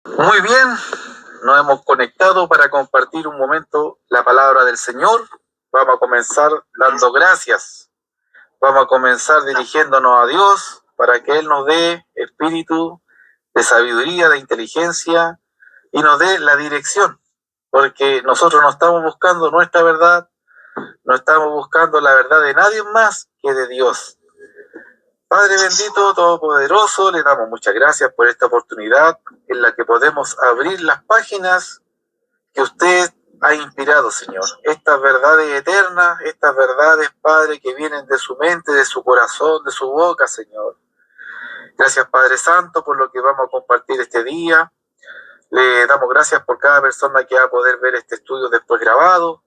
Muy bien, nos hemos conectado para compartir un momento la palabra del Señor. Vamos a comenzar dando gracias. Vamos a comenzar dirigiéndonos a Dios para que Él nos dé espíritu de sabiduría, de inteligencia y nos dé la dirección. Porque nosotros no estamos buscando nuestra verdad, no estamos buscando la verdad de nadie más que de Dios. Padre bendito, todopoderoso, le damos muchas gracias por esta oportunidad en la que podemos abrir las páginas que usted ha inspirado, Señor. Estas verdades eternas, estas verdades, Padre, que vienen de su mente, de su corazón, de su boca, Señor. Gracias, Padre Santo, por lo que vamos a compartir este día. Le damos gracias por cada persona que va a poder ver este estudio después grabado.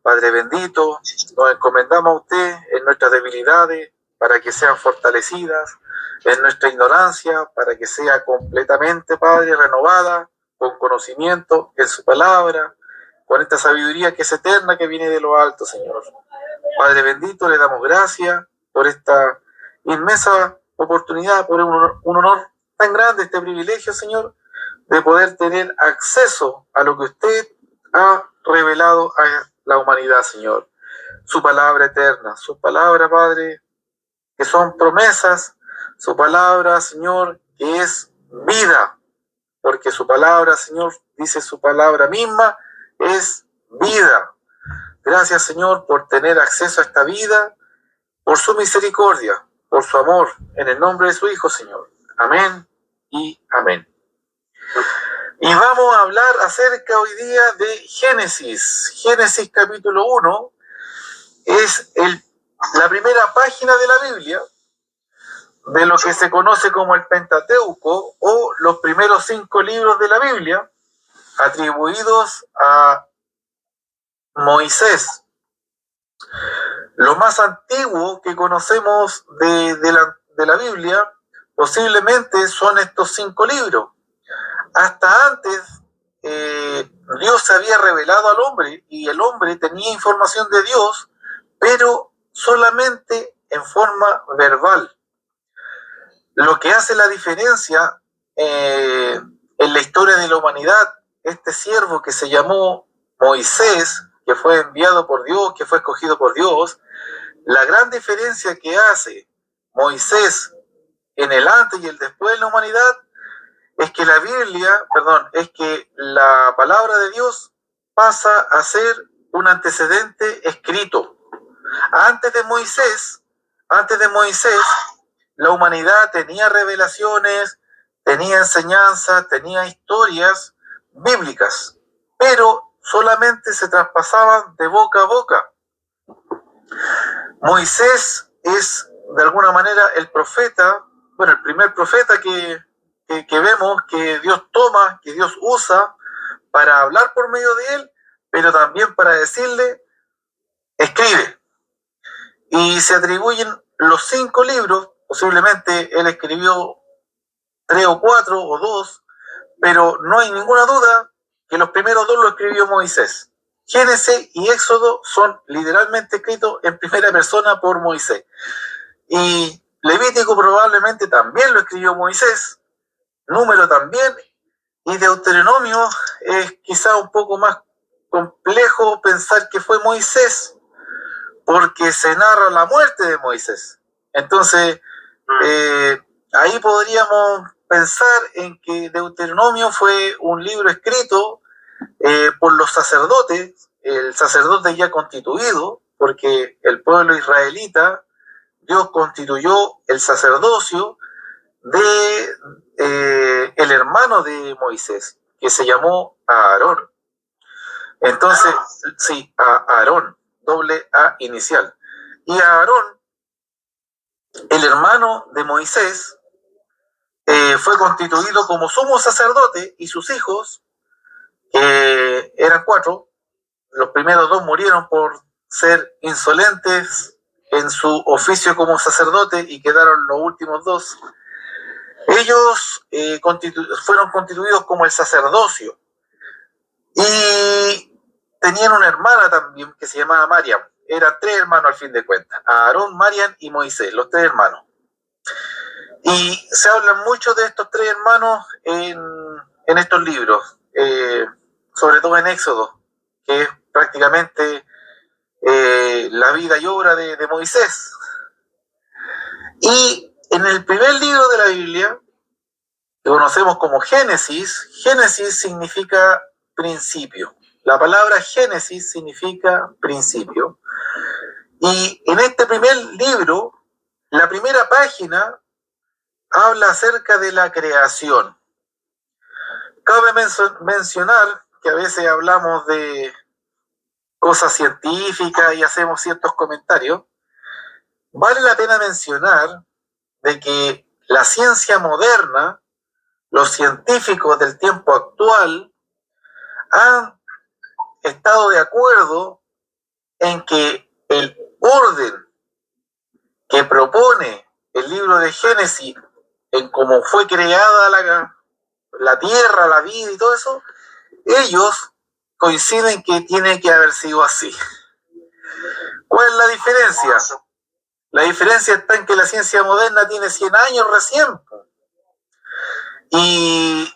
Padre bendito, nos encomendamos a usted en nuestras debilidades para que sean fortalecidas, en nuestra ignorancia para que sea completamente, Padre, renovada con conocimiento en su palabra, con esta sabiduría que es eterna, que viene de lo alto, Señor. Padre bendito, le damos gracias por esta inmensa oportunidad, por un honor tan grande, este privilegio, Señor, de poder tener acceso a lo que usted ha revelado a la humanidad, Señor. Su palabra eterna, su palabra, Padre, que son promesas, su palabra, Señor, que es vida, porque su palabra, Señor, dice su palabra misma, es vida. Gracias, Señor, por tener acceso a esta vida, por su misericordia, por su amor, en el nombre de su Hijo, Señor. Amén y amén. Y vamos a hablar acerca hoy día de Génesis. Génesis capítulo 1 es la primera página de la Biblia, de lo que se conoce como el Pentateuco o los primeros 5 libros de la Biblia, atribuidos a Moisés. Lo más antiguo que conocemos de la Biblia posiblemente son estos 5 libros. Hasta antes Dios se había revelado al hombre y el hombre tenía información de Dios, pero solamente en forma verbal. Lo que hace la diferencia en la historia de la humanidad, este siervo que se llamó Moisés, que fue enviado por Dios, que fue escogido por Dios, la gran diferencia que hace Moisés en el antes y el después de la humanidad es que es que la palabra de Dios pasa a ser un antecedente escrito. Antes de Moisés, la humanidad tenía revelaciones, tenía enseñanzas, tenía historias bíblicas, pero solamente se traspasaban de boca a boca. Moisés es de alguna manera el profeta, el primer profeta que vemos que Dios toma, que Dios usa para hablar por medio de él, pero también para decirle, escribe. Y se atribuyen los 5 libros, posiblemente él escribió 3 o 4 o 2, pero no hay ninguna duda que los primeros 2 lo escribió Moisés. Génesis y Éxodo son literalmente escritos en primera persona por Moisés. Y Levítico probablemente también lo escribió Moisés, Número también, y Deuteronomio es quizá un poco más complejo pensar que fue Moisés, porque se narra la muerte de Moisés. Entonces, ahí podríamos pensar en que Deuteronomio fue un libro escrito por los sacerdotes, el sacerdote ya constituido, porque el pueblo israelita, Dios constituyó el sacerdocio de el hermano de Moisés, que se llamó Aarón. Entonces, sí, a Aarón, doble A inicial. Y a Aarón, el hermano de Moisés, fue constituido como sumo sacerdote y sus hijos, que eran 4, los primeros 2 murieron por ser insolentes en su oficio como sacerdote y quedaron los últimos 2. Ellos fueron constituidos como el sacerdocio y tenían una hermana también que se llamaba Mariam. Eran 3 hermanos al fin de cuentas, Aarón, Mariam y Moisés, los 3 hermanos. Y se habla mucho de estos 3 hermanos en en estos libros, sobre todo en Éxodo, que es prácticamente la vida y obra de Moisés. Y en el primer libro de la Biblia, que conocemos como Génesis, Génesis significa principio. La palabra Génesis significa principio. Y en este primer libro, la primera página habla acerca de la creación. Cabe mencionar que a veces hablamos de cosas científicas y hacemos ciertos comentarios. Vale la pena mencionar de que la ciencia moderna, los científicos del tiempo actual, han estado de acuerdo en que el orden que propone el libro de Génesis en cómo fue creada la tierra, la vida y todo eso, ellos coinciden que tiene que haber sido así. ¿Cuál es la diferencia? La diferencia está en que la ciencia moderna tiene 100 años recién. Y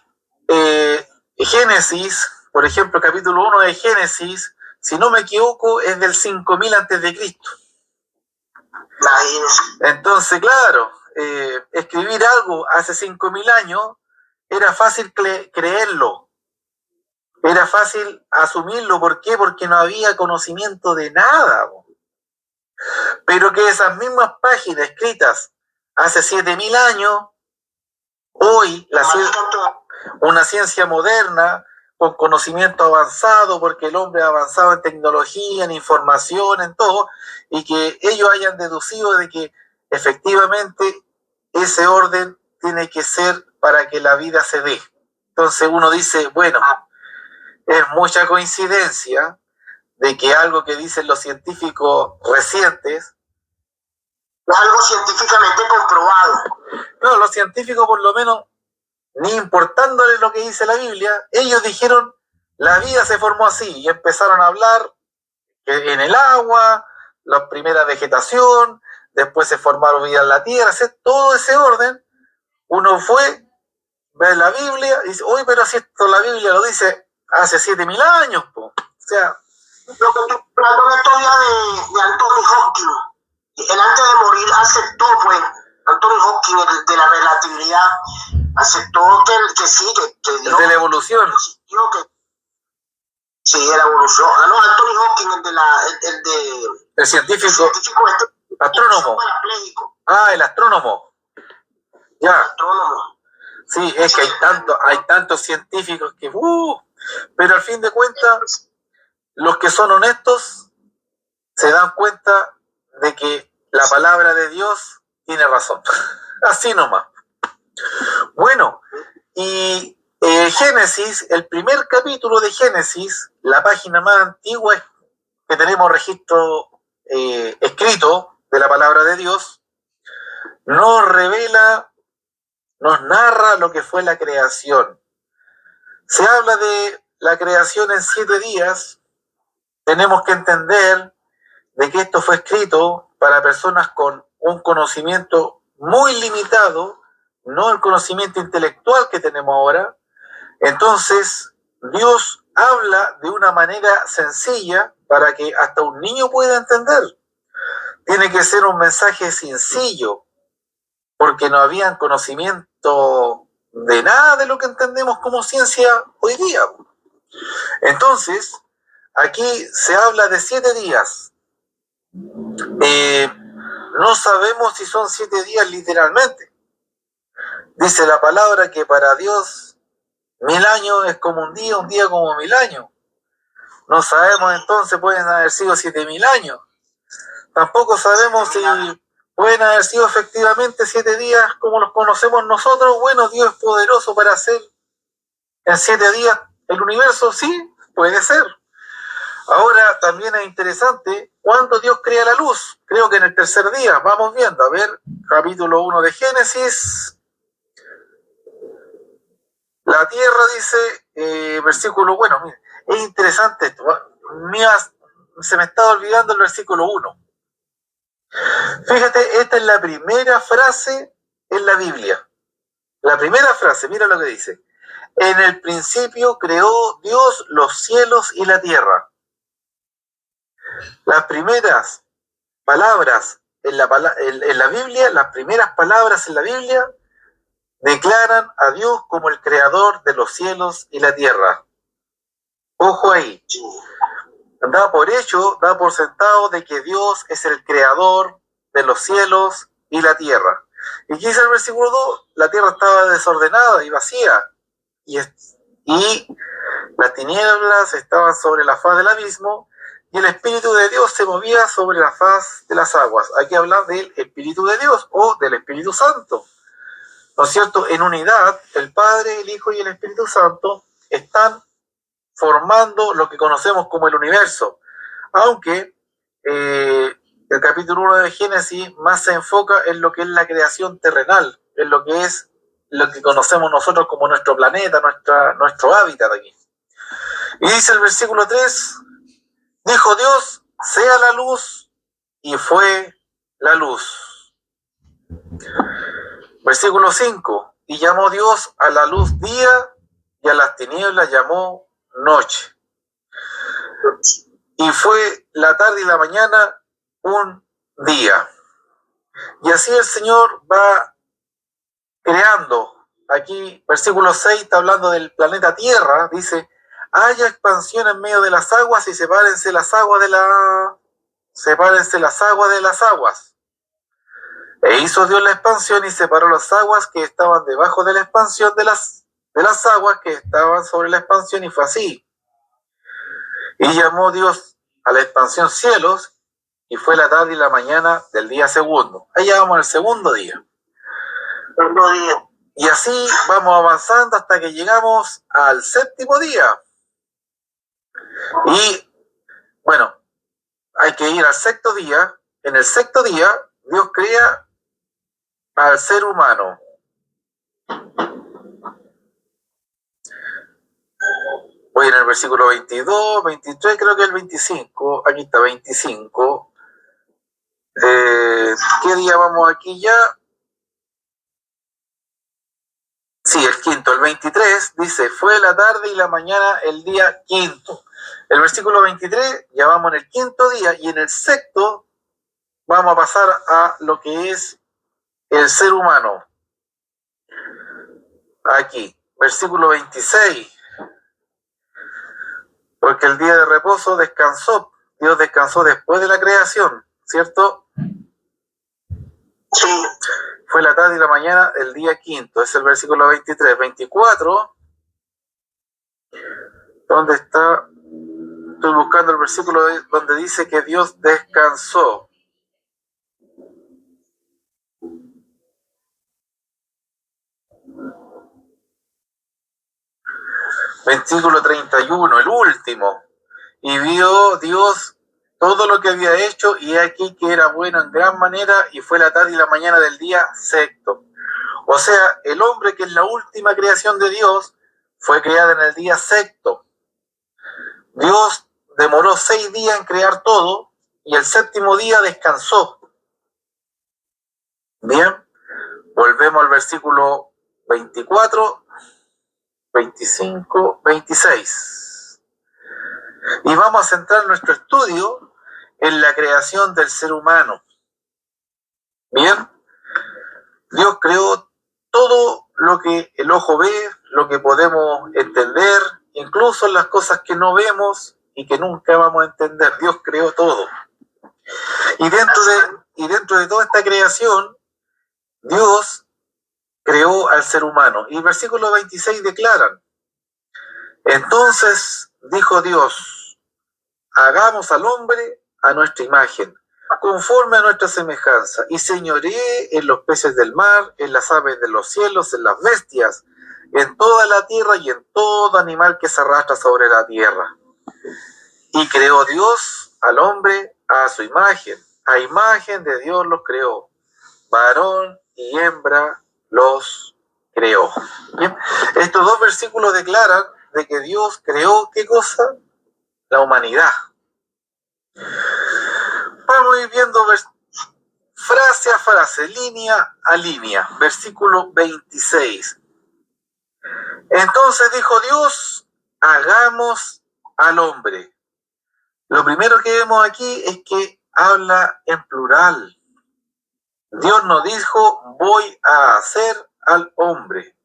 Génesis, por ejemplo, capítulo 1 de Génesis, si no me equivoco, es del 5000 antes de Cristo. Entonces, claro, escribir algo hace 5000 años era fácil creerlo, era fácil asumirlo. ¿Por qué? Porque no había conocimiento de nada. Pero que esas mismas páginas escritas hace 7000 años, hoy una ciencia moderna, con conocimiento avanzado, porque el hombre ha avanzado en tecnología, en información, en todo, y que ellos hayan deducido de que efectivamente ese orden tiene que ser para que la vida se dé. Entonces uno dice, bueno, es mucha coincidencia de que algo que dicen los científicos recientes, algo científicamente comprobado. No, los científicos por lo menos, ni importándoles lo que dice la Biblia, ellos dijeron, la vida se formó así, y empezaron a hablar en el agua, la primera vegetación, después se formaron vida en la tierra, todo ese orden. Uno fue, ve la Biblia y dice, oye, pero si esto la Biblia lo dice hace 7000 años, po. O sea, lo que estoy hablando en estos días de Anthony Hopkins, él antes de morir aceptó, pues, Anthony Hopkins, de la relatividad, aceptó que sí, que Dios, de la evolución. Sí, de la evolución. No, Anthony Hopkins, el científico astrónomo. El astrónomo. Ya. Astrónomo. Sí, es que hay tantos científicos que... pero al fin de cuentas, los que son honestos se dan cuenta de que la palabra de Dios tiene razón. Así nomás. Bueno, y Génesis, el primer capítulo de Génesis, la página más antigua que tenemos registro escrito de la palabra de Dios, nos revela, nos narra lo que fue la creación. Se habla de la creación en 7 días. Tenemos que entender de que esto fue escrito para personas con un conocimiento muy limitado, no el conocimiento intelectual que tenemos ahora. Entonces, Dios habla de una manera sencilla para que hasta un niño pueda entender. Tiene que ser un mensaje sencillo, porque no había conocimiento de nada de lo que entendemos como ciencia hoy día. Entonces, aquí se habla de 7 días. No sabemos si son 7 días literalmente. Dice la palabra que para Dios 1000 años es como un día como 1000 años. No sabemos entonces, pueden haber sido 7000 años. Tampoco sabemos si pueden haber sido efectivamente 7 días como los conocemos nosotros. Bueno, Dios es poderoso para hacer en 7 días el universo, sí, puede ser. Ahora también es interesante cuándo Dios crea la luz. Creo que en el tercer día. Vamos viendo. A ver, capítulo 1 de Génesis. La tierra dice, versículo, bueno, mire, es interesante esto. Se me estaba olvidando el versículo 1. Fíjate, esta es la primera frase en la Biblia. La primera frase, mira lo que dice. En el principio creó Dios los cielos y la tierra. Las primeras palabras en la Biblia, las primeras palabras en la Biblia declaran a Dios como el creador de los cielos y la tierra. Ojo ahí. Da por hecho, da por sentado de que Dios es el creador de los cielos y la tierra. Y aquí dice el versículo 2, la tierra estaba desordenada y vacía, y las tinieblas estaban sobre la faz del abismo, y el Espíritu de Dios se movía sobre la faz de las aguas. Aquí habla del Espíritu de Dios o del Espíritu Santo. ¿No es cierto? En unidad, el Padre, el Hijo y el Espíritu Santo están formando lo que conocemos como el universo. Aunque el capítulo 1 de Génesis más se enfoca en lo que es la creación terrenal, en lo que es lo que conocemos nosotros como nuestro planeta, nuestro hábitat aquí. Y dice el versículo 3, dijo Dios, sea la luz, y fue la luz. Versículo 5, y llamó Dios a la luz día, y a las tinieblas llamó noche. Y fue la tarde y la mañana un día. Y así el Señor va creando. Aquí, versículo 6, está hablando del planeta Tierra. Dice, haya expansión en medio de las aguas y sepárense las aguas de las aguas. E hizo Dios la expansión y separó las aguas que estaban debajo de la expansión de las aguas que estaban sobre la expansión, y fue así. Y llamó Dios a la expansión cielos, y fue la tarde y la mañana del día segundo. Ahí ya vamos al segundo día. Y así vamos avanzando hasta que llegamos al séptimo día. Y bueno, hay que ir al sexto día. En el sexto día, Dios crea al ser humano. Voy en el versículo 22, 23, creo que el 25. Aquí está, 25. ¿Qué día vamos aquí ya? Sí, el quinto, el 23, dice, fue la tarde y la mañana el día quinto. El versículo 23, ya vamos en el quinto día, y en el sexto vamos a pasar a lo que es el ser humano. Aquí, versículo 26, porque el día de reposo descansó, Dios descansó después de la creación, ¿cierto? Sí. Fue la tarde y la mañana el día quinto, es el versículo 23. 24, ¿dónde está? Estoy buscando el versículo donde dice que Dios descansó. Versículo 31, el último. Y vio Dios todo lo que había hecho, y aquí que era bueno en gran manera, y fue la tarde y la mañana del día sexto. O sea, el hombre, que es la última creación de Dios, fue creada en el día sexto. Dios demoró 6 días en crear todo, y el séptimo día descansó. Bien, volvemos al versículo 24, 25, 26. Y vamos a centrar nuestro estudio en la creación del ser humano. Bien, Dios creó todo lo que el ojo ve, lo que podemos entender, incluso las cosas que no vemos y que nunca vamos a entender. Dios creó todo. Y dentro de toda esta creación, Dios creó al ser humano. Y el versículo 26 declaran, entonces dijo Dios, hagamos al hombre a nuestra imagen, conforme a nuestra semejanza, y señoree en los peces del mar, en las aves de los cielos, en las bestias, en toda la tierra y en todo animal que se arrastra sobre la tierra. Y creó Dios al hombre a su imagen, a imagen de Dios los creó, varón y hembra los creó. Bien, estos dos versículos declaran de que Dios creó, ¿qué cosa? La humanidad. Vamos a ir viendo frase a frase, línea a línea. Versículo 26. Entonces dijo Dios, hagamos al hombre. Lo primero que vemos aquí es que habla en plural. Dios no dijo, voy a hacer al hombre.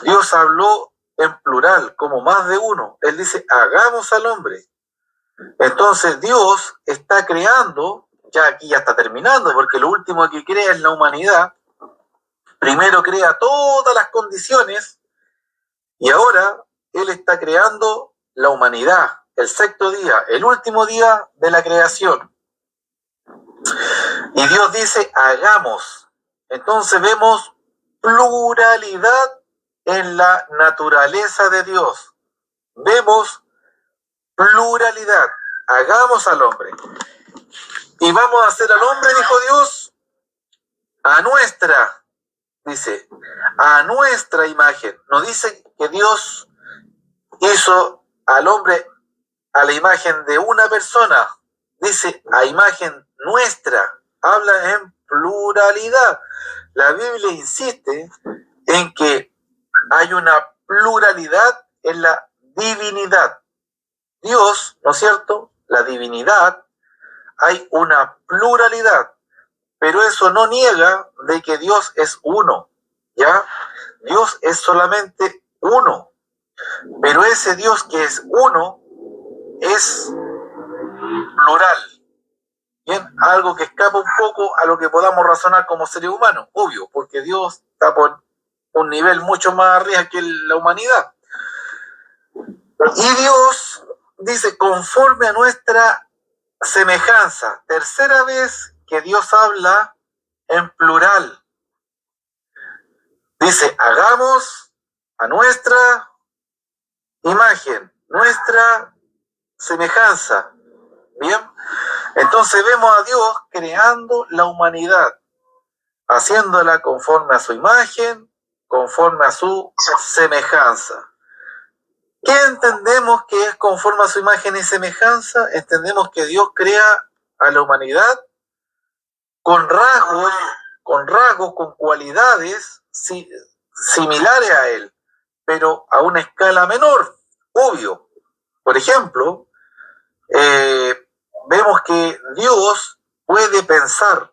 Dios habló en plural, como más de uno. Él dice, hagamos al hombre. Entonces Dios está creando, ya aquí ya está terminando, porque lo último que crea es la humanidad. Primero crea todas las condiciones y ahora Él está creando la humanidad, el sexto día, el último día de la creación. Y Dios dice, hagamos. Entonces vemos pluralidad en la naturaleza de Dios. Vemos pluralidad. Hagamos al hombre. Y vamos a hacer al hombre, dijo Dios, a nuestra, dice, a nuestra imagen. No dice que Dios hizo al hombre a la imagen de una persona. Dice a imagen nuestra. Habla en pluralidad. La Biblia insiste en que hay una pluralidad en la divinidad. Dios, ¿no es cierto? La divinidad, hay una pluralidad, pero eso no niega de que Dios es uno, ¿ya? Dios es solamente uno, pero ese Dios que es uno es plural, ¿bien? Algo que escapa un poco a lo que podamos razonar como seres humanos, obvio, porque Dios está por un nivel mucho más arriba que la humanidad. Y Dios dice, conforme a nuestra semejanza. Tercera vez que Dios habla en plural. Dice, hagamos a nuestra imagen, nuestra semejanza. Bien, entonces vemos a Dios creando la humanidad, haciéndola conforme a su imagen, conforme a su semejanza. ¿Qué entendemos que es conforme a su imagen y semejanza? Entendemos que Dios crea a la humanidad con rasgos, con cualidades similares a Él, pero a una escala menor, obvio. Por ejemplo, vemos que Dios puede pensar.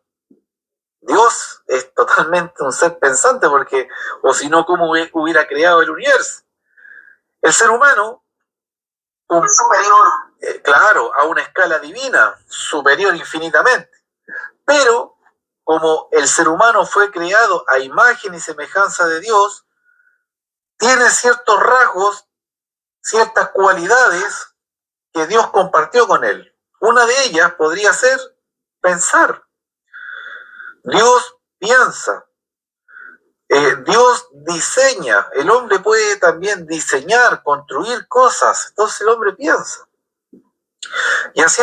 Dios es totalmente un ser pensante, porque, o si no, ¿cómo hubiera creado el universo? El ser humano, superior. Claro, a una escala divina, superior infinitamente. Pero, como el ser humano fue creado a imagen y semejanza de Dios, tiene ciertos rasgos, ciertas cualidades que Dios compartió con él. Una de ellas podría ser pensar. Dios piensa. Dios diseña. El hombre puede también diseñar, construir cosas. Entonces el hombre piensa. Y así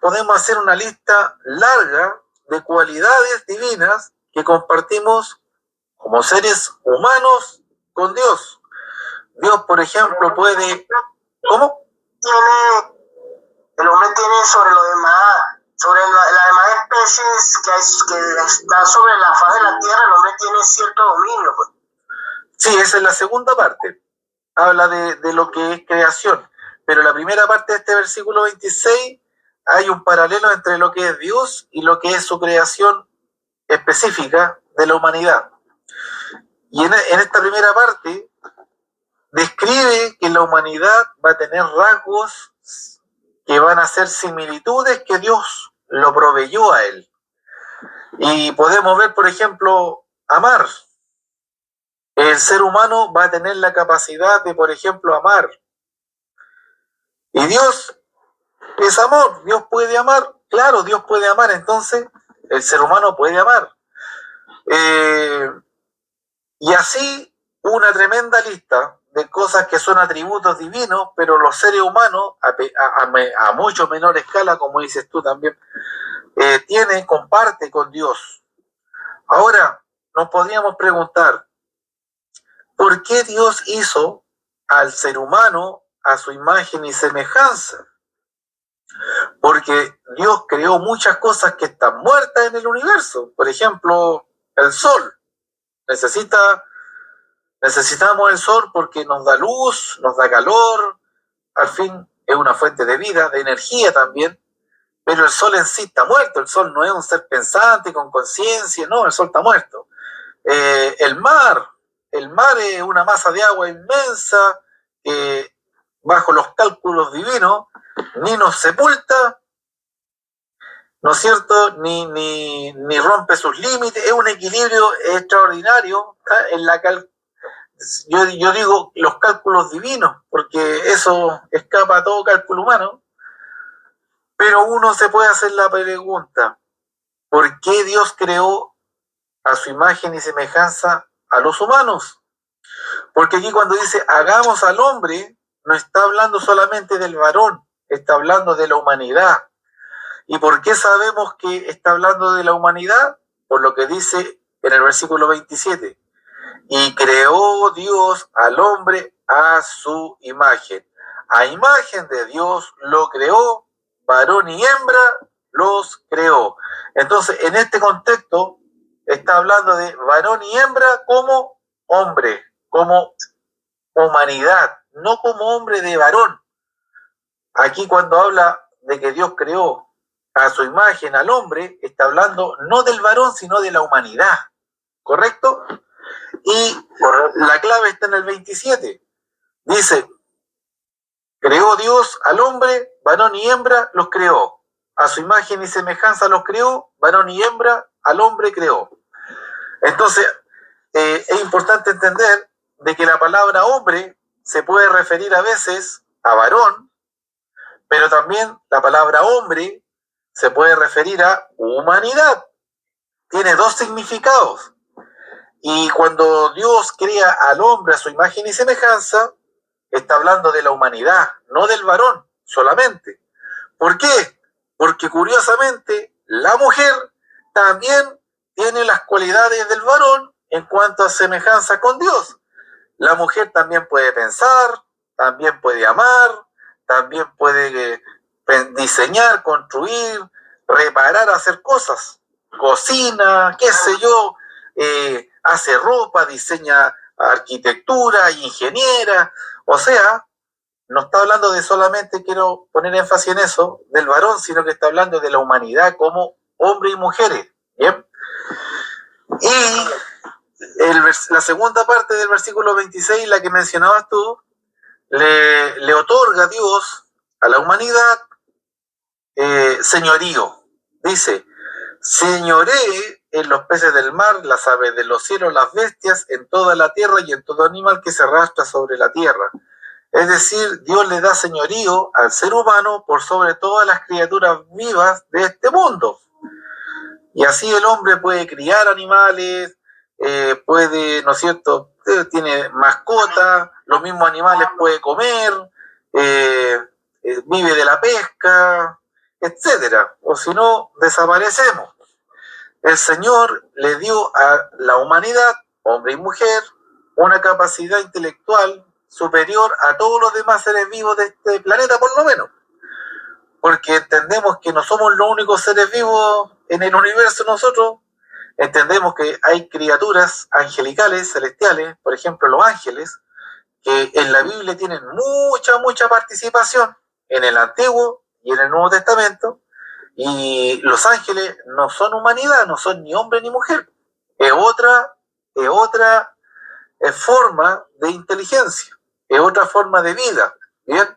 podemos hacer una lista larga de cualidades divinas que compartimos como seres humanos con Dios. Dios, por ejemplo, puede... ¿Cómo? El hombre tiene sobre lo demás, sobre las demás especies que están sobre la faz de la tierra, el hombre tiene cierto dominio. Pues. Sí, esa es la segunda parte. Habla de lo que es creación. Pero la primera parte de este versículo 26 hay un paralelo entre lo que es Dios y lo que es su creación específica de la humanidad. Y en esta primera parte describe que la humanidad va a tener rasgos que van a ser similitudes que Dios lo proveyó a él. Y podemos ver, por ejemplo, amar. El ser humano va a tener la capacidad de, por ejemplo, amar. Y Dios es amor. Dios puede amar. Claro, Dios puede amar. Entonces, el ser humano puede amar. Y así, una tremenda lista de cosas que son atributos divinos, pero los seres humanos, a mucho menor escala, como dices tú también, comparte con Dios. Ahora, nos podríamos preguntar, ¿por qué Dios hizo al ser humano a su imagen y semejanza? Porque Dios creó muchas cosas que están muertas en el universo. Por ejemplo, el sol necesita Necesitamos el sol porque nos da luz, nos da calor, al fin es una fuente de vida, de energía también, pero el sol en sí está muerto. El sol no es un ser pensante, con conciencia, no, el sol está muerto. El mar es una masa de agua inmensa que bajo los cálculos divinos ni nos sepulta, ¿no es cierto?, ni rompe sus límites. Es un equilibrio extraordinario, en la yo digo los cálculos divinos, porque eso escapa a todo cálculo humano. Pero uno se puede hacer la pregunta, ¿por qué Dios creó a su imagen y semejanza a los humanos? Porque aquí cuando dice hagamos al hombre, no está hablando solamente del varón, está hablando de la humanidad. ¿Y por qué sabemos que está hablando de la humanidad? Por lo que dice en el versículo 27. Y creó Dios al hombre a su imagen. A imagen de Dios lo creó, varón y hembra los creó. Entonces, en este contexto, está hablando de varón y hembra como hombre, como humanidad, no como hombre de varón. Aquí cuando habla de que Dios creó a su imagen al hombre, está hablando no del varón, sino de la humanidad. ¿Correcto? Y la clave está en el 27. Dice, creó Dios al hombre, varón y hembra los creó. A su imagen y semejanza los creó, varón y hembra al hombre creó. Entonces, es importante entender de que la palabra hombre se puede referir a veces a varón, pero también la palabra hombre se puede referir a humanidad. Tiene dos significados. Y cuando Dios crea al hombre a su imagen y semejanza, está hablando de la humanidad, no del varón solamente. ¿Por qué? Porque curiosamente la mujer también tiene las cualidades del varón en cuanto a semejanza con Dios. La mujer también puede pensar, también puede amar, también puede diseñar, construir, reparar, hacer cosas. Cocina, qué sé yo, hace ropa, diseña arquitectura, ingeniera. O sea, no está hablando de solamente, quiero poner énfasis en eso, del varón, sino que está hablando de la humanidad como hombres y mujeres. ¿Bien? Y la segunda parte del versículo 26, la que mencionabas tú, le otorga a Dios a la humanidad señorío. Dice, señoree en los peces del mar, las aves de los cielos, las bestias, en toda la tierra y en todo animal que se arrastra sobre la tierra. Es decir, Dios le da señorío al ser humano por sobre todas las criaturas vivas de este mundo. Y así el hombre puede criar animales, puede, ¿no es cierto?, tiene mascota, los mismos animales puede comer, vive de la pesca, etcétera. O si no, desaparecemos. El Señor le dio a la humanidad, hombre y mujer, una capacidad intelectual superior a todos los demás seres vivos de este planeta, por lo menos. Porque entendemos que no somos los únicos seres vivos en el universo nosotros. Entendemos que hay criaturas angelicales, celestiales, por ejemplo los ángeles, que en la Biblia tienen mucha participación en el Antiguo y en el Nuevo Testamento. Y los ángeles no son humanidad, no son ni hombre ni mujer. Es otra forma de inteligencia, es otra forma de vida. Bien.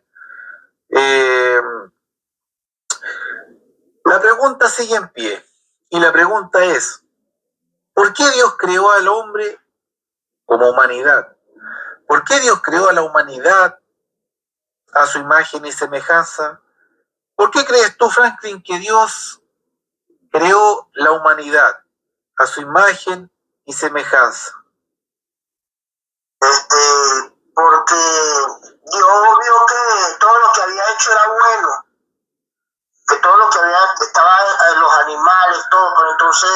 La pregunta sigue en pie. Y la pregunta es, ¿por qué Dios creó al hombre como humanidad? ¿Por qué Dios creó a la humanidad a su imagen y semejanza? ¿Por qué crees tú, Franklin, que Dios creó la humanidad a su imagen y semejanza? Porque Dios vio que todo lo que había hecho era bueno, que todo lo que estaba en los animales, todo, pero entonces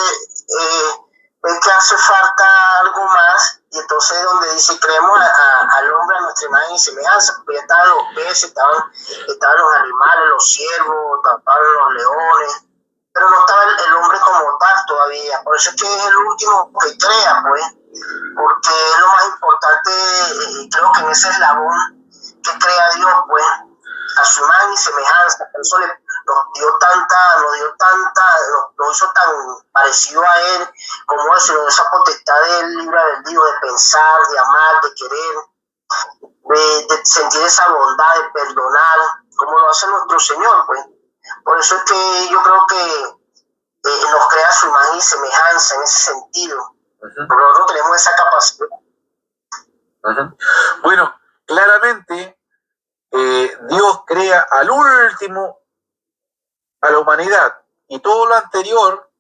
es que hace falta algo más, y entonces donde dice creemos al hombre a nuestra imagen y semejanza, porque ya estaban los peces, estaban los animales, los ciervos, estaban los leones, pero no estaba el hombre como tal todavía. Por eso es que es el último que crea, pues. porque es lo más importante, creo que en ese eslabón que crea Dios, pues, a su imagen y semejanza. Por eso nos hizo tan parecido a él, como eso, nos dio esa potestad del libre albedrío, de pensar, de amar, de querer, de sentir esa bondad, de perdonar, como lo hace nuestro Señor, pues. Por eso es que yo creo que nos crea su imagen y semejanza en ese sentido. Porque nosotros tenemos esa capacidad. Bueno, claramente Dios crea al último a la humanidad, y todo lo anterior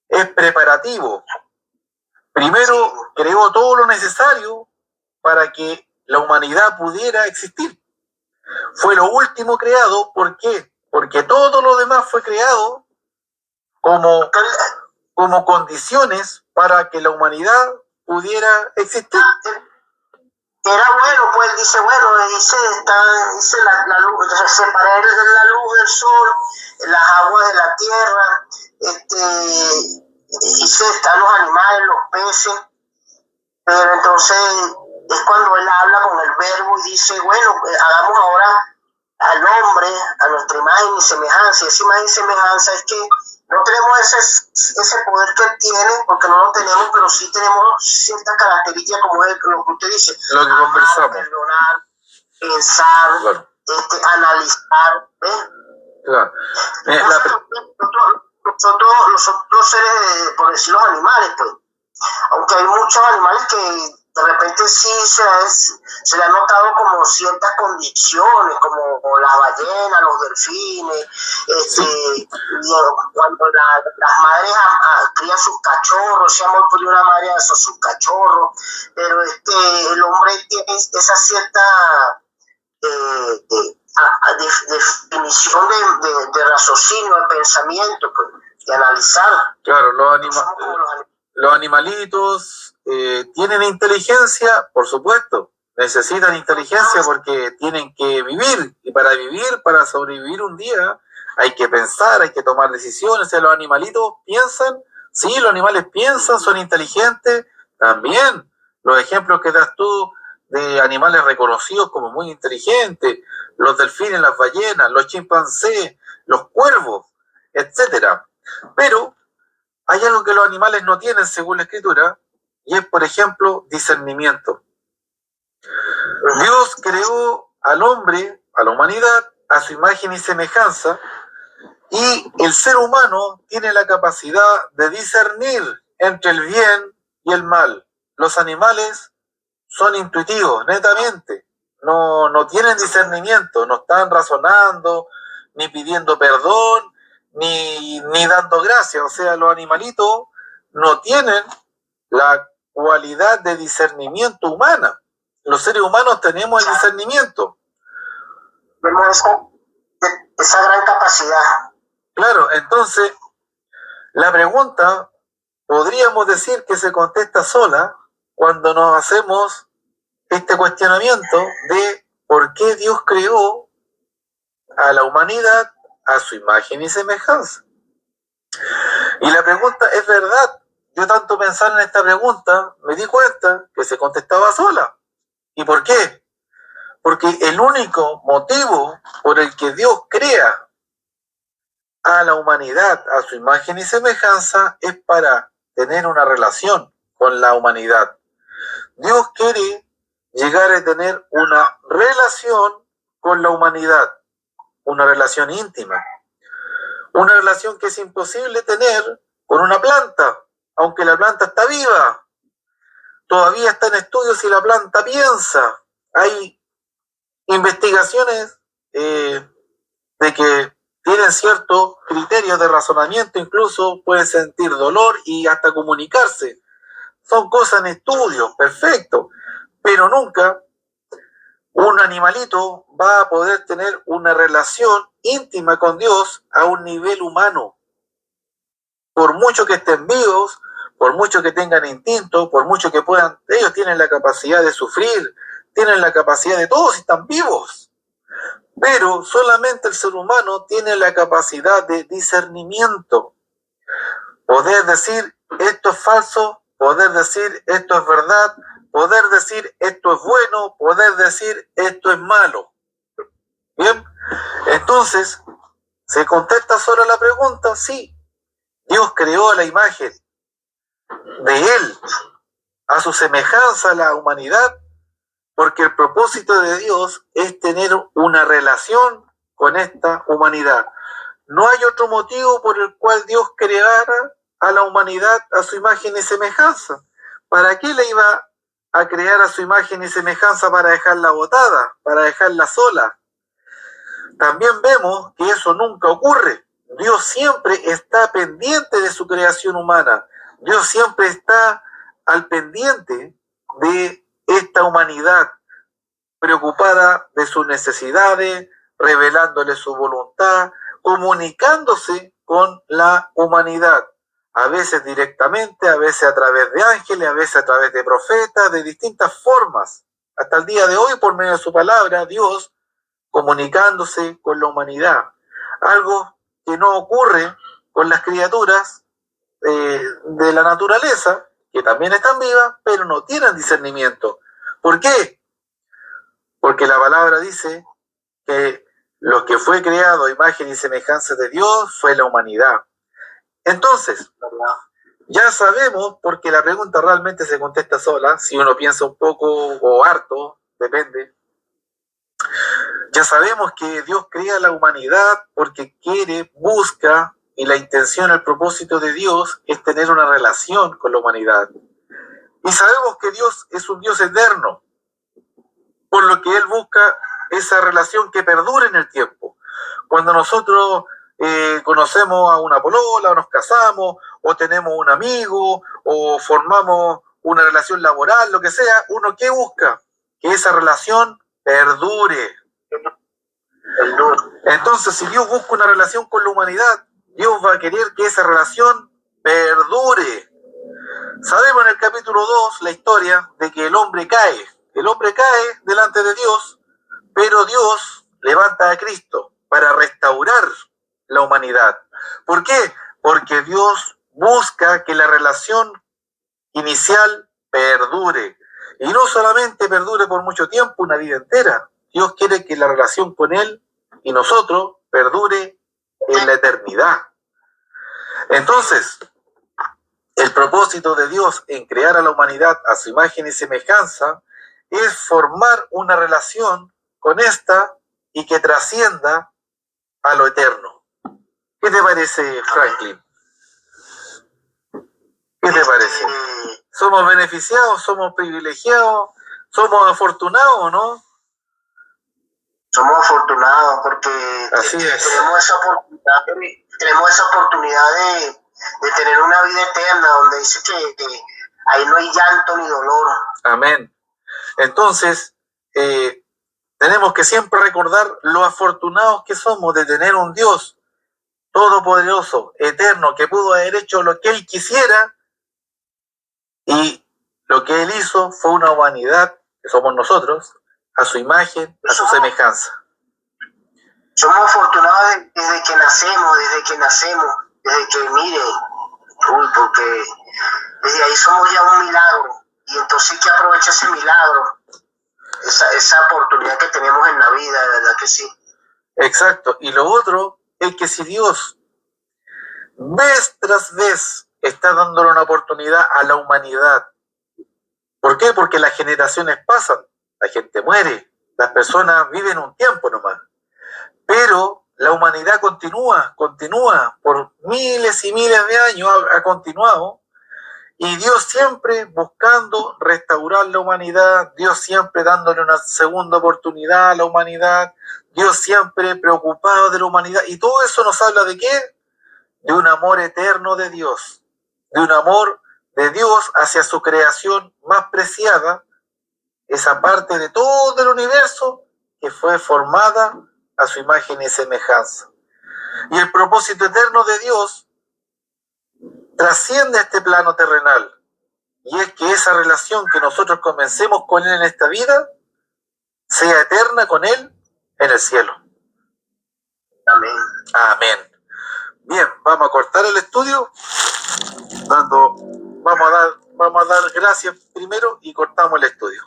es preparativo. Primero creó todo lo necesario para que la humanidad pudiera existir. Fue lo último creado. ¿Por qué? Porque todo lo demás fue creado como condiciones para que la humanidad pudiera existir. Era bueno, pues dice, dice la luz, separar la luz del sol, las aguas de la tierra, dice, están los animales, los peces, pero entonces es cuando él habla con el verbo y dice, bueno, hagamos ahora al hombre, a nuestra imagen y semejanza, y esa imagen y semejanza es que no tenemos ese poder que él tiene, porque no lo tenemos, pero sí tenemos ciertas características, como es lo que usted dice, lo que conversamos, perdonar, pensar, claro, analizar, ¿ves? Claro. Los otros seres, por decir los animales, pues, aunque hay muchos animales que de repente sí se le ha notado como ciertas condiciones, como las ballenas, los delfines, cuando las madres crían sus cachorros, ese amor por una madre a sus cachorros, pero el hombre tiene esa cierta definición de raciocinio, de pensamiento, pues, de analizar. Claro, los animalitos tienen inteligencia, por supuesto, necesitan inteligencia porque tienen que vivir, y para vivir, para sobrevivir un día, hay que pensar, hay que tomar decisiones. O sea, los animalitos piensan, sí, los animales piensan, son inteligentes, también. Los ejemplos que das tú de animales reconocidos como muy inteligentes, los delfines, las ballenas, los chimpancés, los cuervos, etcétera. Pero hay algo que los animales no tienen según la Escritura, y es, por ejemplo, discernimiento. Dios creó al hombre, a la humanidad, a su imagen y semejanza, y el ser humano tiene la capacidad de discernir entre el bien y el mal. Los animales son intuitivos, netamente, no tienen discernimiento, no están razonando, ni pidiendo perdón, ni dando gracias. O sea, los animalitos no tienen la cualidad de discernimiento humana. Los seres humanos tenemos el discernimiento. Tenemos esa gran capacidad. Claro, entonces, la pregunta podríamos decir que se contesta sola cuando nos hacemos este cuestionamiento de por qué Dios creó a la humanidad a su imagen y semejanza. Y la pregunta es verdad. Yo tanto pensar en esta pregunta, me di cuenta que se contestaba sola. ¿Y por qué? Porque el único motivo por el que Dios crea a la humanidad a su imagen y semejanza es para tener una relación con la humanidad. Dios quiere llegar a tener una relación con la humanidad, una relación íntima, una relación que es imposible tener con una planta, aunque la planta está viva. Todavía está en estudio si la planta piensa. Hay investigaciones de que tienen ciertos criterios de razonamiento, incluso pueden sentir dolor y hasta comunicarse. Son cosas en estudio, perfecto, pero nunca un animalito va a poder tener una relación íntima con Dios a un nivel humano. Por mucho que estén vivos, por mucho que tengan instinto, por mucho que puedan, ellos tienen la capacidad de sufrir, tienen la capacidad de todos y están vivos. Pero solamente el ser humano tiene la capacidad de discernimiento. Poder decir, esto es falso, poder decir esto es verdad, poder decir esto es bueno, poder decir esto es malo. Bien, entonces, ¿se contesta solo la pregunta? Sí, Dios creó a la imagen de Él, a su semejanza a la humanidad, porque el propósito de Dios es tener una relación con esta humanidad. No hay otro motivo por el cual Dios creara a la humanidad a su imagen y semejanza. ¿Para qué le iba a crear a su imagen y semejanza para dejarla botada, para dejarla sola? También vemos que eso nunca ocurre. Dios siempre está pendiente de su creación humana. Dios siempre está al pendiente de esta humanidad, preocupada de sus necesidades, revelándole su voluntad, comunicándose con la humanidad, a veces directamente, a veces a través de ángeles, a veces a través de profetas, de distintas formas. Hasta el día de hoy, por medio de su palabra, Dios comunicándose con la humanidad. Algo que no ocurre con las criaturas de la naturaleza, que también están vivas, pero no tienen discernimiento. ¿Por qué? Porque la palabra dice que lo que fue creado a imagen y semejanza de Dios fue la humanidad. Entonces, ya sabemos, porque la pregunta realmente se contesta sola, si uno piensa un poco o harto, depende. Ya sabemos que Dios crea la humanidad porque quiere, busca, y la intención, el propósito de Dios es tener una relación con la humanidad. Y sabemos que Dios es un Dios eterno, por lo que Él busca esa relación que perdure en el tiempo. Cuando nosotros conocemos a una polola, o nos casamos, o tenemos un amigo, o formamos una relación laboral, lo que sea, ¿uno qué busca? Que esa relación perdure. Entonces, si Dios busca una relación con la humanidad, Dios va a querer que esa relación perdure. Sabemos en el capítulo 2 la historia de que el hombre cae. El hombre cae delante de Dios, pero Dios levanta a Cristo para restaurar la humanidad. ¿Por qué? Porque Dios busca que la relación inicial perdure. Y no solamente perdure por mucho tiempo, una vida entera. Dios quiere que la relación con Él y nosotros perdure en la eternidad. Entonces, el propósito de Dios en crear a la humanidad a su imagen y semejanza es formar una relación con esta y que trascienda a lo eterno. ¿Qué te parece, Franklin? ¿Qué te parece? ¿Somos beneficiados? ¿Somos privilegiados? ¿Somos afortunados, no? Somos afortunados porque Así es. tenemos esa oportunidad de tener una vida eterna, donde dice que ahí no hay llanto ni dolor. Amén. Entonces, tenemos que siempre recordar lo afortunados que somos de tener un Dios todopoderoso, eterno, que pudo haber hecho lo que Él quisiera, y lo que Él hizo fue una humanidad, que somos nosotros, a su imagen, a su semejanza. Somos afortunados desde que nacemos, desde que mire, porque desde ahí somos ya un milagro, y entonces hay que aprovechar ese milagro, esa oportunidad que tenemos en la vida, de verdad que sí. Exacto, y lo otro es que si Dios vez tras vez está dándole una oportunidad a la humanidad, ¿por qué? Porque las generaciones pasan, la gente muere, las personas viven un tiempo nomás, pero la humanidad continúa por miles y miles de años, ha continuado, y Dios siempre buscando restaurar la humanidad, Dios siempre dándole una segunda oportunidad a la humanidad, Dios siempre preocupado de la humanidad, y todo eso nos habla ¿de qué? De un amor eterno de Dios, de un amor de Dios hacia su creación más preciada, esa parte de todo el universo que fue formada a su imagen y semejanza. Y el propósito eterno de Dios trasciende este plano terrenal, y es que esa relación que nosotros comencemos con Él en esta vida sea eterna con Él en el cielo. Amén. Amén. Bien, vamos a cortar el estudio, vamos a dar vamos a dar gracias primero y cortamos el estudio.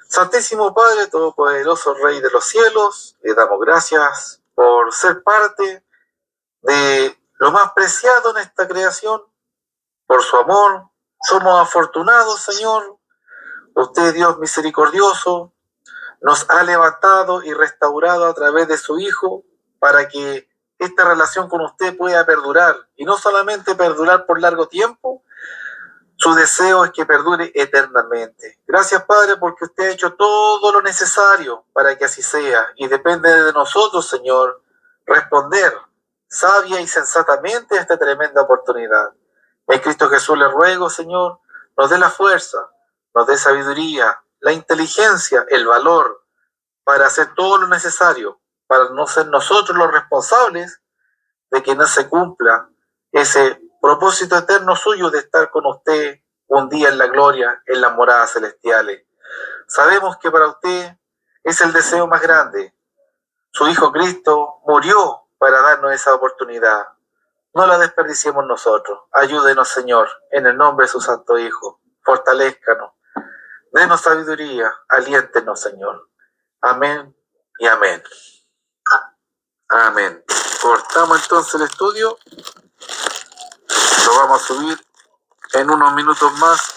Santísimo Padre, Todopoderoso Rey de los cielos, le damos gracias por ser parte de lo más preciado en esta creación, por su amor. Somos afortunados, Señor. Usted, Dios misericordioso, nos ha levantado y restaurado a través de su Hijo para que esta relación con usted pueda perdurar, y no solamente perdurar por largo tiempo, su deseo es que perdure eternamente. Gracias, Padre, porque usted ha hecho todo lo necesario para que así sea, y depende de nosotros, Señor, responder sabia y sensatamente a esta tremenda oportunidad. En Cristo Jesús le ruego, Señor, nos dé la fuerza, nos dé sabiduría, la inteligencia, el valor para hacer todo lo necesario, para no ser nosotros los responsables de que no se cumpla ese propósito eterno suyo de estar con usted un día en la gloria, en las moradas celestiales. Sabemos que para usted es el deseo más grande. Su Hijo Cristo murió para darnos esa oportunidad. No la desperdiciemos nosotros. Ayúdenos, Señor, en el nombre de su Santo Hijo. Fortalézcanos. Denos sabiduría. Aliéntenos, Señor. Amén y amén. Amén. Cortamos entonces el estudio. Lo vamos a subir en unos minutos más